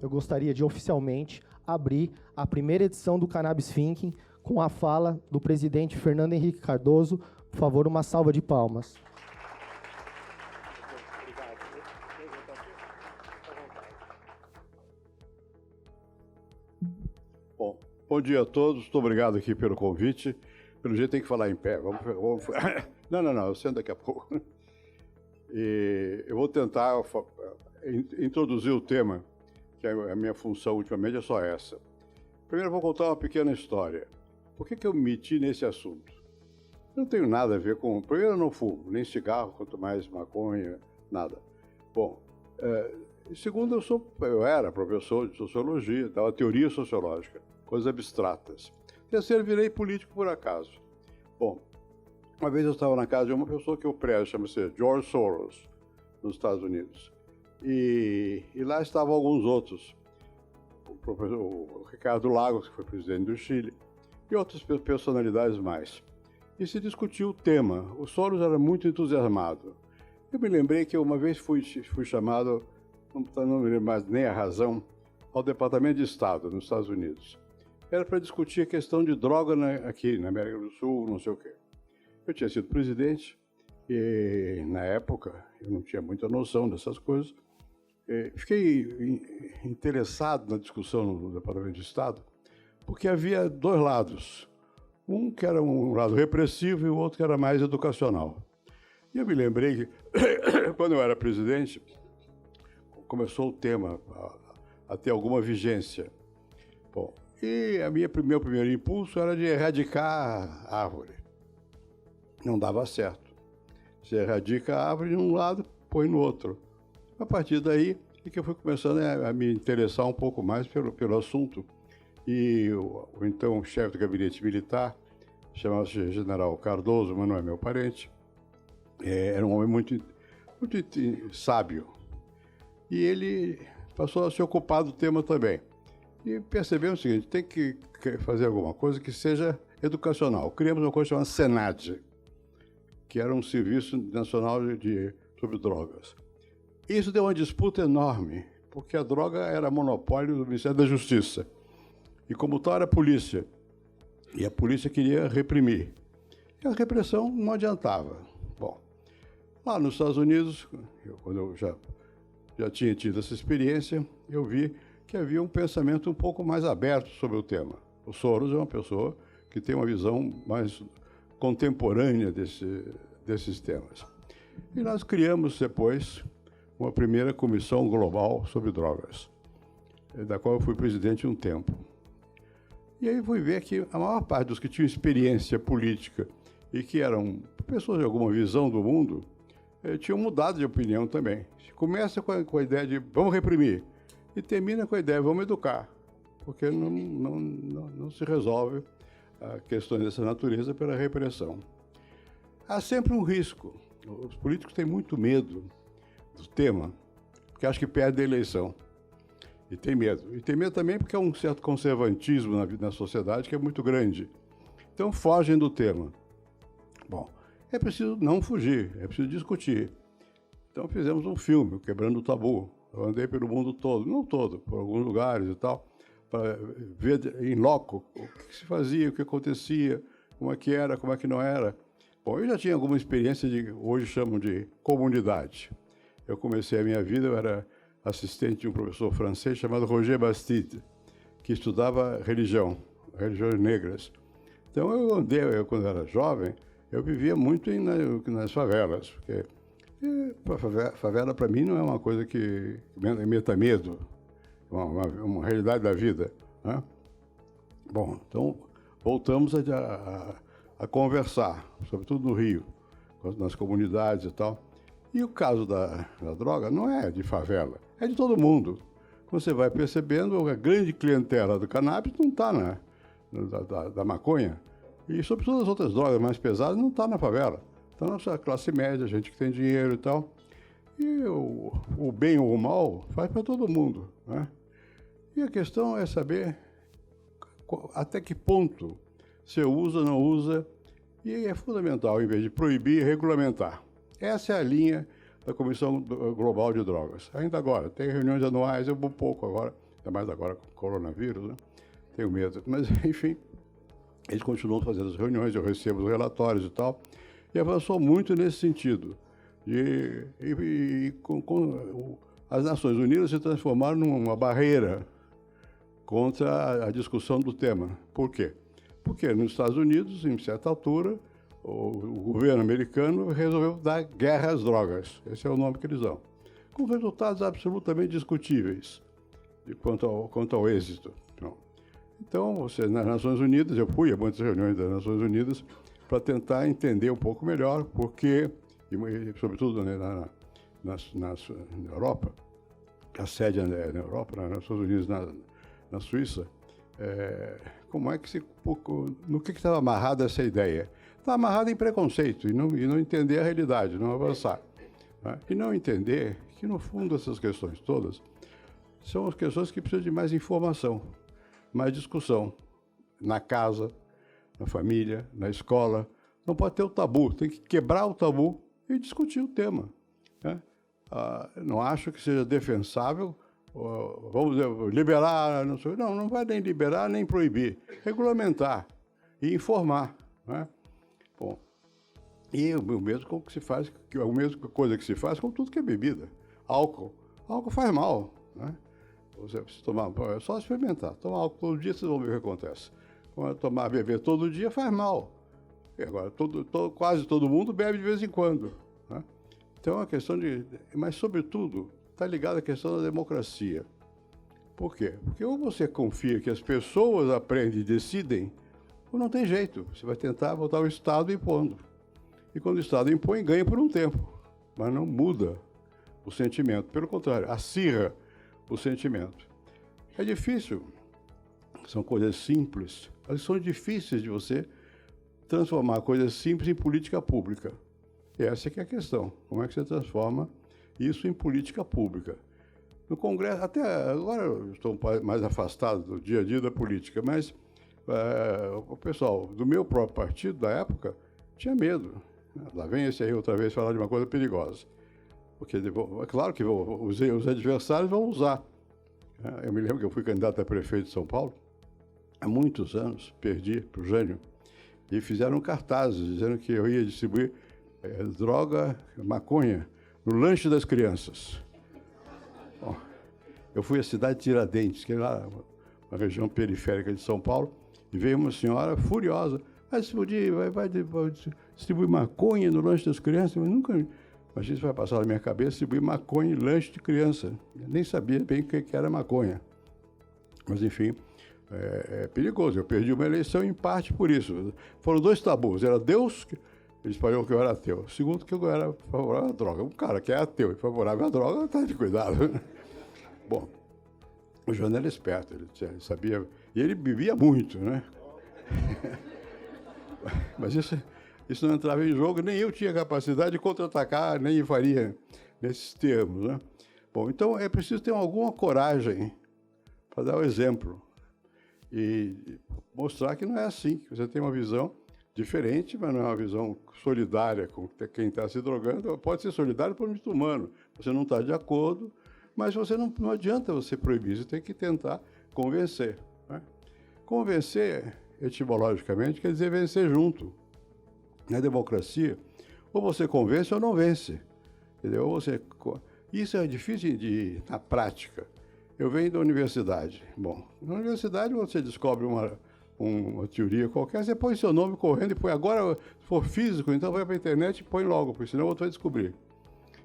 eu gostaria de oficialmente abrir a primeira edição do Cannabis Thinking com a fala do presidente Fernando Henrique Cardoso. Por favor, uma salva de palmas. Bom dia a todos, muito obrigado aqui pelo convite. Pelo jeito tem que falar em pé. Vamos... Não, eu sento daqui a pouco. E eu vou tentar introduzir o tema, que a minha função ultimamente é só essa. Primeiro eu vou contar uma pequena história. Por que eu me meti nesse assunto? Eu não tenho nada a ver com... Primeiro eu não fumo, nem cigarro, quanto mais maconha, nada. Bom, segundo eu era professor de sociologia, dava teoria sociológica, coisas abstratas. Terceiro, virei político por acaso. Bom, uma vez eu estava na casa de uma pessoa que eu prezo, chama-se George Soros, nos Estados Unidos. E lá estavam alguns outros. O Ricardo Lagos, que foi presidente do Chile, e outras personalidades mais. E se discutiu o tema. O Soros era muito entusiasmado. Eu me lembrei que uma vez fui chamado, não me lembro mais nem a razão, ao Departamento de Estado, nos Estados Unidos. Era para discutir a questão de droga aqui na América do Sul, não sei o quê. Eu tinha sido presidente e, na época, eu não tinha muita noção dessas coisas. Fiquei interessado na discussão no Departamento de Estado, porque havia dois lados. Um que era um lado repressivo e o outro que era mais educacional. E eu me lembrei que, quando eu era presidente, começou o tema a ter alguma vigência. Bom, e meu primeiro impulso era de erradicar a árvore. Não dava certo. Você erradica a árvore de um lado, põe no outro. A partir daí é que eu fui começando a me interessar um pouco mais pelo assunto. E o então chefe do gabinete militar, chamava-se General Cardoso, mas não é meu parente, era um homem muito sábio. E ele passou a se ocupar do tema também. E percebemos o seguinte, tem que fazer alguma coisa que seja educacional. Criamos uma coisa chamada SENAD, que era um Serviço Nacional sobre Drogas. Isso deu uma disputa enorme, porque a droga era monopólio do Ministério da Justiça. E como tal era a polícia. E a polícia queria reprimir. E a repressão não adiantava. Bom, lá nos Estados Unidos, quando eu já tinha tido essa experiência, eu vi que havia um pensamento um pouco mais aberto sobre o tema. O Soros é uma pessoa que tem uma visão mais contemporânea desses temas. E nós criamos depois uma primeira comissão global sobre drogas, da qual eu fui presidente um tempo. E aí fui ver que a maior parte dos que tinham experiência política e que eram pessoas de alguma visão do mundo, tinham mudado de opinião também. Começa com a ideia de vamos reprimir e termina com a ideia de vamos educar, porque não se resolve questões dessa natureza pela repressão. Há sempre um risco. Os políticos têm muito medo do tema, porque acham que perdem a eleição. E tem medo. E tem medo também porque há um certo conservatismo na sociedade que é muito grande. Então fogem do tema. Bom, é preciso não fugir, é preciso discutir. Então fizemos um filme, Quebrando o Tabu. Eu andei pelo mundo todo, não todo, por alguns lugares e tal, para ver em loco o que se fazia, o que acontecia, como é que era, como é que não era. Bom, eu já tinha alguma experiência hoje chamam de comunidade. Eu comecei a minha vida, eu era assistente de um professor francês chamado Roger Bastide, que estudava religiões negras. Então eu quando era jovem, eu vivia muito nas favelas, porque favela para mim não é uma coisa que meta medo, é uma realidade da vida, né? Bom, então voltamos a conversar, sobretudo no Rio, nas comunidades e tal. E o caso da droga não é de favela, é de todo mundo. Você vai percebendo a grande clientela do cannabis não está da maconha. E, sobretudo, as outras drogas mais pesadas não está na favela. Está na nossa classe média, gente que tem dinheiro e tal. E o bem ou o mal faz para todo mundo, né? E a questão é saber até que ponto você usa ou não usa. E é fundamental, em vez de proibir, regulamentar. Essa é a linha da Comissão Global de Drogas. Ainda agora, tem reuniões anuais, eu vou pouco agora, ainda mais agora com o coronavírus, né? Tenho medo. Mas, enfim, eles continuam fazendo as reuniões, eu recebo os relatórios e tal, e avançou muito nesse sentido. As Nações Unidas se transformaram numa barreira contra a discussão do tema. Por quê? Porque nos Estados Unidos, em certa altura, o governo americano resolveu dar guerra às drogas. Esse é o nome que eles dão. Com resultados absolutamente discutíveis quanto ao êxito. Então, nas Nações Unidas, eu fui a muitas reuniões das Nações Unidas para tentar entender um pouco melhor, porque, e sobretudo na Europa, a sede na Europa, nas Nações Unidas na Suíça, como é que no que estava amarrada essa ideia? Estava amarrada em preconceito e não entender a realidade, não avançar. Né? E não entender que, no fundo, essas questões todas são as questões que precisam de mais informação, mais discussão, na casa, na família, na escola. Não pode ter o tabu, tem que quebrar o tabu e discutir o tema. Né? Não acho que seja defensável, vamos dizer, liberar, não vai nem liberar nem proibir, regulamentar e informar. Né? Bom, e o mesmo que se faz, a mesma coisa que se faz com tudo que é bebida. Álcool faz mal. Né? Você precisa tomar, é só experimentar. Tomar álcool todo dia, vocês vão ver o que acontece. Beber todo dia faz mal. E agora, quase todo mundo bebe de vez em quando. Né? Então, é uma questão mas, sobretudo, está ligada à questão da democracia. Por quê? Porque ou você confia que as pessoas aprendem e decidem, ou não tem jeito. Você vai tentar botar o Estado impondo. E quando o Estado impõe, ganha por um tempo. Mas não muda o sentimento. Pelo contrário, acirra o sentimento. É difícil. São coisas simples. Elas são difíceis de você transformar coisas simples em política pública. E essa é que é a questão. Como é que você transforma isso em política pública? No Congresso, até agora eu estou mais afastado do dia a dia da política, mas o pessoal do meu próprio partido, da época, tinha medo. Lá vem esse aí outra vez falar de uma coisa perigosa. Porque é claro que os adversários vão usar. Eu me lembro que eu fui candidato a prefeito de São Paulo, há muitos anos, perdi para o Jânio, e fizeram cartazes dizendo que eu ia distribuir droga, maconha, no lanche das crianças. Bom, eu fui à cidade de Tiradentes, que é lá uma região periférica de São Paulo, e veio uma senhora furiosa. Vai distribuir maconha no lanche das crianças? Mas nunca... Mas isso vai passar na minha cabeça, distribuir maconha em lanche de criança. Eu nem sabia bem o que era maconha. Mas, enfim, é perigoso. Eu perdi uma eleição em parte por isso. Foram dois tabus. Era Deus, eles falaram que eu era ateu. Segundo, que eu era favorável à droga. Um cara que é ateu e favorável à droga, está de cuidado. Bom, o João era esperto, ele sabia... E ele bebia muito, né? Mas isso não entrava em jogo, nem eu tinha capacidade de contra-atacar, nem faria nesses termos, né? Bom, então é preciso ter alguma coragem para dar o exemplo e mostrar que não é assim, que você tem uma visão diferente, mas não é uma visão solidária com quem está se drogando. Pode ser solidário por um espírito humano, você não está de acordo, mas você não adianta você proibir, você tem que tentar convencer. Né? Convencer, etimologicamente, quer dizer vencer junto. Na democracia, ou você convence ou não vence. Entendeu? Isso é difícil na prática. Eu venho da universidade. Bom, na universidade você descobre uma teoria qualquer, você põe seu nome correndo e põe. Agora, se for físico, então vai para a internet e põe logo, porque senão o outro vai descobrir.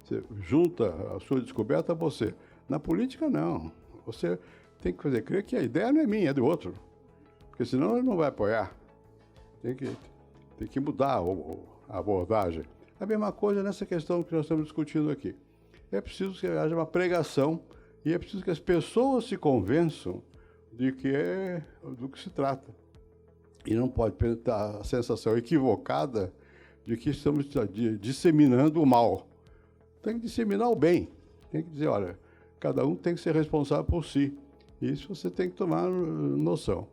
Você junta a sua descoberta a você. Na política, não. Você tem que fazer crer que a ideia não é minha, é do outro. Porque senão ele não vai apoiar. Tem que mudar a abordagem. A mesma coisa nessa questão que nós estamos discutindo aqui. É preciso que haja uma pregação e é preciso que as pessoas se convençam do que se trata. E não pode ter a sensação equivocada de que estamos disseminando o mal. Tem que disseminar o bem. Tem que dizer, olha, cada um tem que ser responsável por si. Isso você tem que tomar noção.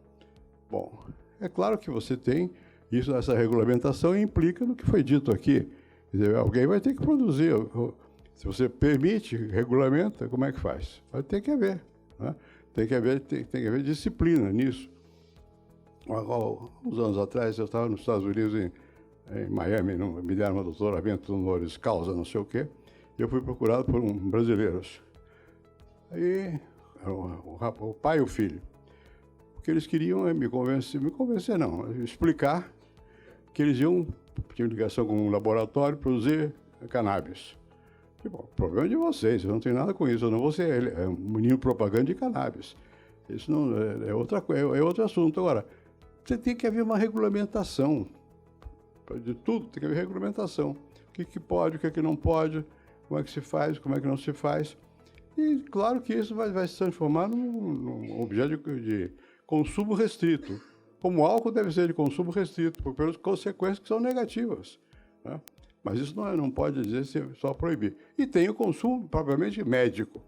Bom, é claro que você tem... Essa regulamentação implica no que foi dito aqui. Quer dizer, alguém vai ter que produzir. Se você permite, regulamenta, como é que faz? Vai ter que haver. Né? Tem que haver disciplina nisso. Uns anos atrás, eu estava nos Estados Unidos, em Miami, me deram um doutoramento honoris causa, não sei o quê, e eu fui procurado por brasileiros. Aí, o pai e o filho. O que eles queriam é me convencer não, explicar que eles tinham ligação com um laboratório para produzir cannabis. Bom, o problema é de vocês, eu não tenho nada com isso, eu não vou ser um menino propaganda de cannabis. Isso não é outra coisa, é outro assunto. Agora, você tem que haver uma regulamentação. De tudo tem que haver regulamentação. O que pode, o que não pode, como é que se faz, como é que não se faz. E claro que isso vai se transformar num objeto de consumo restrito. Como o álcool deve ser de consumo restrito, pelas consequências que são negativas, né? Mas isso não pode dizer só proibir. E tem o consumo propriamente médico,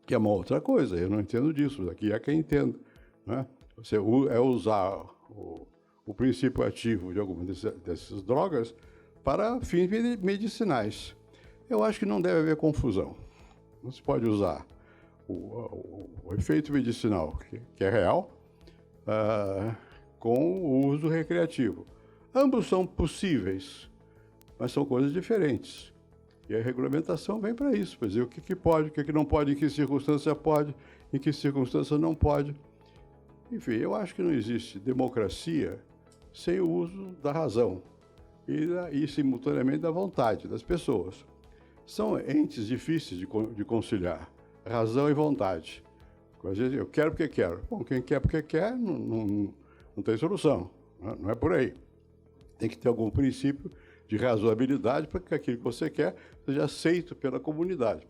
que é uma outra coisa. Eu não entendo disso, aqui é quem entende, né? Você usar o princípio ativo de alguma dessas drogas para fins medicinais. Eu acho que não deve haver confusão. Não se pode usar o efeito medicinal, que é real, com o uso recreativo. Ambos são possíveis, mas são coisas diferentes. E a regulamentação vem para isso, para dizer o que pode, o que não pode, em que circunstância pode, em que circunstância não pode. Enfim, eu acho que não existe democracia sem o uso da razão e simultaneamente, da vontade das pessoas. São entes difíceis de conciliar, razão e vontade. Às vezes, eu quero porque quero. Bom, quem quer porque quer, não tem solução. Não é por aí. Tem que ter algum princípio de razoabilidade para que aquilo que você quer seja aceito pela comunidade,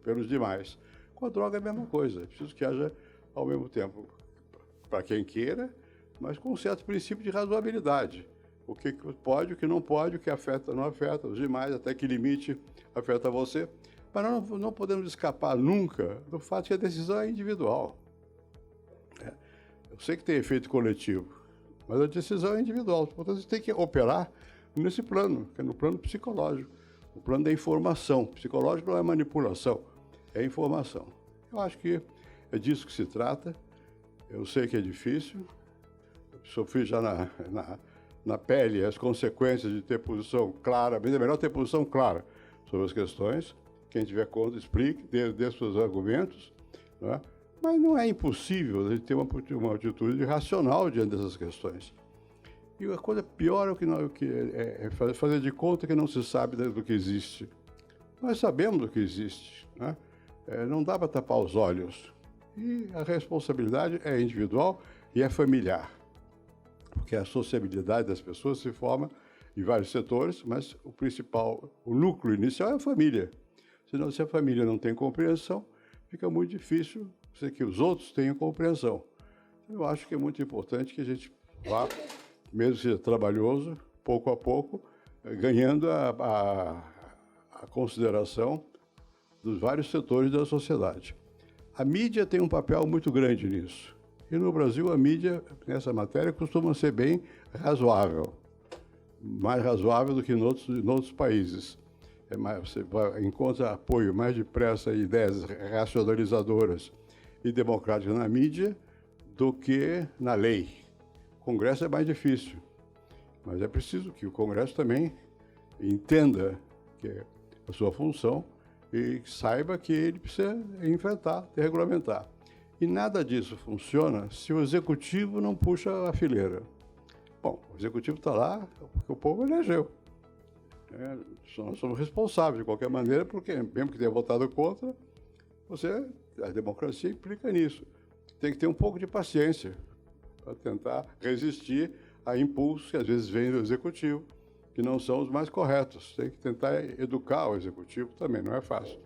pelos demais. Com a droga é a mesma coisa. É preciso que haja, ao mesmo tempo, para quem queira, mas com um certo princípio de razoabilidade. O que pode, o que não pode, o que afeta, não afeta, os demais, até que limite afeta você. Mas nós não podemos escapar nunca do fato que a decisão é individual. Eu sei que tem efeito coletivo, mas a decisão é individual. Portanto, você tem que operar nesse plano, que é no plano psicológico, o plano da informação. Psicológico não é manipulação, é informação. Eu acho que é disso que se trata. Eu sei que é difícil. Eu sofri já na pele as consequências de ter posição clara. É melhor ter posição clara sobre as questões. Quem tiver conta, explique, dê seus argumentos, né? Mas não é impossível a gente ter uma atitude racional diante dessas questões. E a coisa pior é fazer de conta que não se sabe do que existe. Nós sabemos do que existe, né? Não dá para tapar os olhos. E a responsabilidade é individual e é familiar. Porque a sociabilidade das pessoas se forma em vários setores, mas o núcleo inicial é a família. Senão, se a família não tem compreensão, fica muito difícil que os outros tenham compreensão. Eu acho que é muito importante que a gente vá, mesmo que seja trabalhoso, pouco a pouco, ganhando a consideração dos vários setores da sociedade. A mídia tem um papel muito grande nisso. E no Brasil, a mídia, nessa matéria, costuma ser bem razoável. Mais razoável do que em outros países. Você encontra apoio mais depressa a ideias racionalizadoras e democráticas na mídia do que na lei. O Congresso é mais difícil, mas é preciso que o Congresso também entenda que é a sua função e saiba que ele precisa enfrentar, regulamentar. E nada disso funciona se o Executivo não puxa a fileira. Bom, o Executivo está lá porque o povo elegeu. Nós somos responsáveis, de qualquer maneira, porque, mesmo que tenha votado contra, a democracia implica nisso. Tem que ter um pouco de paciência para tentar resistir a impulsos que às vezes vêm do Executivo, que não são os mais corretos. Tem que tentar educar o Executivo também, não é fácil.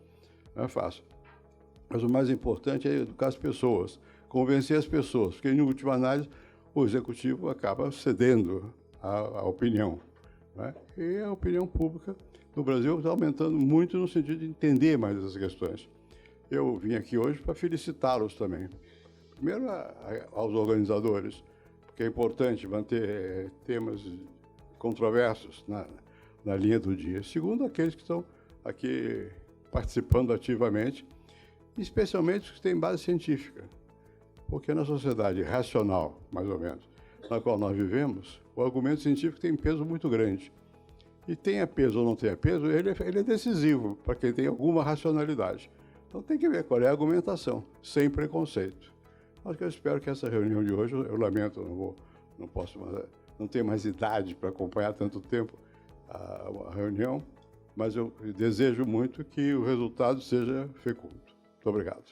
Não é fácil. Mas o mais importante é educar as pessoas, convencer as pessoas, porque, em última análise, o Executivo acaba cedendo à opinião. Né? E a opinião pública no Brasil está aumentando muito no sentido de entender mais essas questões. Eu vim aqui hoje para felicitá-los também. Primeiro, aos organizadores, porque é importante manter temas controversos na linha do dia. Segundo, aqueles que estão aqui participando ativamente, especialmente os que têm base científica. Porque na sociedade racional, mais ou menos, na qual nós vivemos, o argumento científico tem peso muito grande. E tenha peso ou não tenha peso, ele é decisivo para quem tem alguma racionalidade. Então tem que ver qual é a argumentação, sem preconceito. Acho que eu espero que essa reunião de hoje, eu lamento, não tenho mais idade para acompanhar tanto tempo a reunião, mas eu desejo muito que o resultado seja fecundo. Muito obrigado.